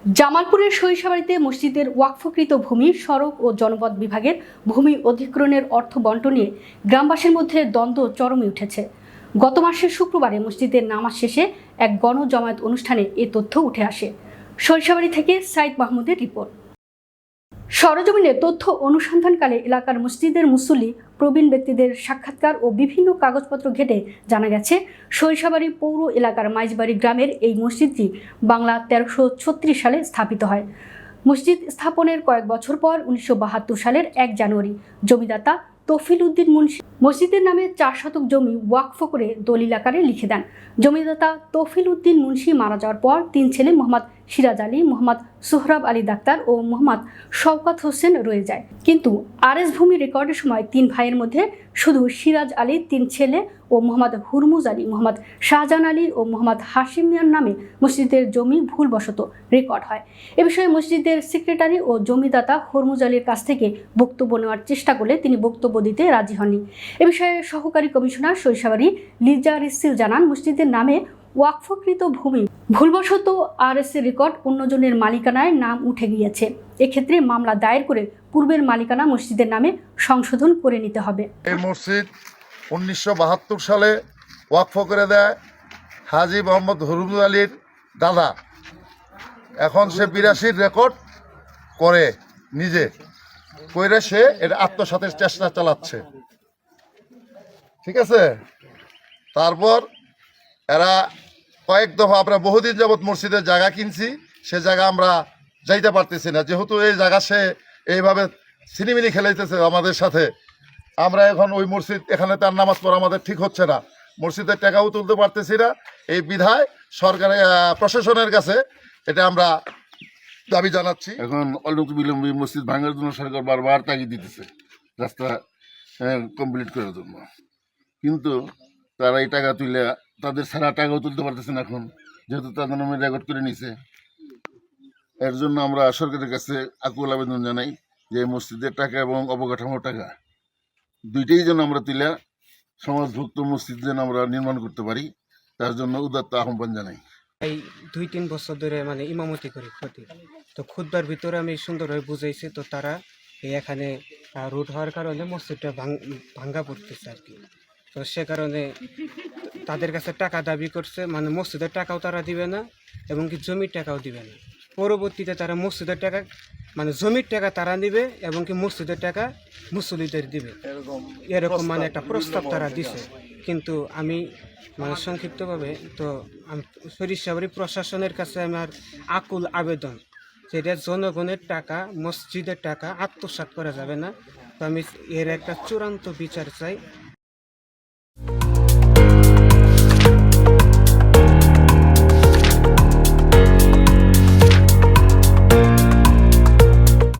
জামালপুরের সরিষাবাড়ীতে মসজিদের ওয়াকফকৃত ভূমি, সড়ক ও জনপদ বিভাগের ভূমি অধিগ্রহণের অর্থ বণ্টন নিয়ে গ্রামবাসীর মধ্যে দ্বন্দ্ব চরমে উঠেছে। গত মাসের শুক্রবারে মসজিদের নামাজ শেষে এক গণজমায়েত অনুষ্ঠানে এ তথ্য উঠে আসে। সরিষাবাড়ী থেকে সাইদ মাহমুদের রিপোর্ট। সরেজমিনে তথ্য অনুসন্ধানকালে এলাকার মসজিদের মুসল্লি, প্রবীণ ব্যক্তিদের সাক্ষাৎকার ও বিভিন্ন কাগজপত্র ঘেটে জানা গেছে, সরিষাবাড়ী পৌর এলাকার মাইজবাড়ি গ্রামের এই মসজিদটি বাংলা 1336 সালে স্থাপিত হয়। মসজিদ স্থাপনের কয়েক বছর পর 1972 সালের 1 জানুয়ারি জমিদাতা তৌফিল উদ্দিন মুন্সি মসজিদের নামে 4 শতক জমি ওয়াকফ করে দলিল আকারে লিখে দেন। জমিদাতা তৌফিল উদ্দিন মুন্সি মারা যাওয়ার পর 3 ছেলে মোহাম্মদ সিরাজ আলী, মোহাম্মদ সোহরাব আলী ডাক্তার ও মোহাম্মদ শওকত হোসেন রয়ে যায়। কিন্তু আরএস ভূমি রেকর্ডের সময় 3 ভাইয়ের মধ্যে শুধু সিরাজ আলী, 3 ছেলে ও মোহাম্মদ হুরমুজ আলী, মোহাম্মদ শাহজাহান আলী ও মোহাম্মদ হাশিম মিয়ার নামে মসজিদের জমি ভুলবশত রেকর্ড হয়। এ বিষয়ে মসজিদের সেক্রেটারি ও জমিদাতা হুরমুজ আলীর কাছ থেকে বক্তব্য নেওয়ার চেষ্টা করলে তিনি বক্তব্য দিতে রাজি হননি। এ বিষয়ে সহকারী কমিশনার সরিষাবাড়ী লিজা রিসিল জানান, মসজিদের নামে ওয়াকফকৃত ভূমি ভুলবশত আরএস এর রেকর্ড অন্যজনের মালিকানায় নাম উঠে গিয়েছে। এক্ষেত্রে মামলা দায়ের করে পূর্বের মালিকানা মসজিদের নামে সংশোধন করে নিতে হবে। এই মসজিদ 1972 সালে ওয়াকফ করে দেয় হাজী মোহাম্মদ হুরমুজ আলীর দাদা। এখন সে 82 রেকর্ড করে নিজে কইরে সে এটা আত্মসাতের চেষ্টা চালাচ্ছে। ঠিক আছে, তারপর এরা কয়েক দফা আমরা বহুদিন যাবৎ মসজিদের জায়গা কিনছি, সে জায়গা আমরা যাইতে পারতেছি না, যেহেতু এই জায়গা সে এইভাবে সিনেমিনি খেলাইতেছে আমাদের সাথে। আমরা এখন ওই মসজিদ এখানে তার নামাজ পড়া আমাদের ঠিক হচ্ছে না, মসজিদের টাকাও তুলতে পারতেছি না। এই বিধায় সরকারের প্রশাসনের কাছে এটা আমরা দাবি জানাচ্ছি। এখন অল্প বিলম্বে মসজিদ ভাঙার জন্য সরকার বারবার তাগিদ দিতেছে রাস্তা কমপ্লিট করার জন্য, কিন্তু তারা এই টাকা তুলে তাদের সারা টাকাও তুলতে পারতেছে না এখন, যেহেতু তাদের নামে রেকর্ড করে নিছে। এর জন্য আমরা সরকারের কাছে আকুল আবেদন জানাই যে মসজিদের টাকা এবং অবকাঠামোর টাকা দুইটাই যেন আমরা তুলে সমাজভুক্ত মসজিদ যেন আমরা নির্মাণ করতে পারি, তার জন্য উদাত্ত আহ্বান জানাই। এই 2-3 বছর ধরে ইমামতি করি ক্ষতি, তো খুতবার ভিতরে আমি সুন্দরভাবে বুঝাইছি, তো তারা এখানে রোড হওয়ার কারণে মসজিদটা ভাঙ্গা পড়তেছে আর কি। তো সে কারণে তাদের কাছে টাকা দাবি করছে, মসজিদের টাকাও তারা দিবে না এবং কি জমির টাকাও দিবে না। পরবর্তীতে তারা মসজিদের টাকা জমির টাকা তারা নিবে এবং কি মসজিদের টাকা মুসল্লিদের দিবে, এরকম একটা প্রস্তাব তারা দিছে। কিন্তু আমি সংক্ষিপ্তভাবে তো সরিষাবাড়ী প্রশাসনের কাছে আমার আকুল আবেদন, যেটা জনগণের টাকা, মসজিদের টাকা আত্মসাৎ করা যাবে না। তো আমি এর একটা চূড়ান্ত বিচার চাই।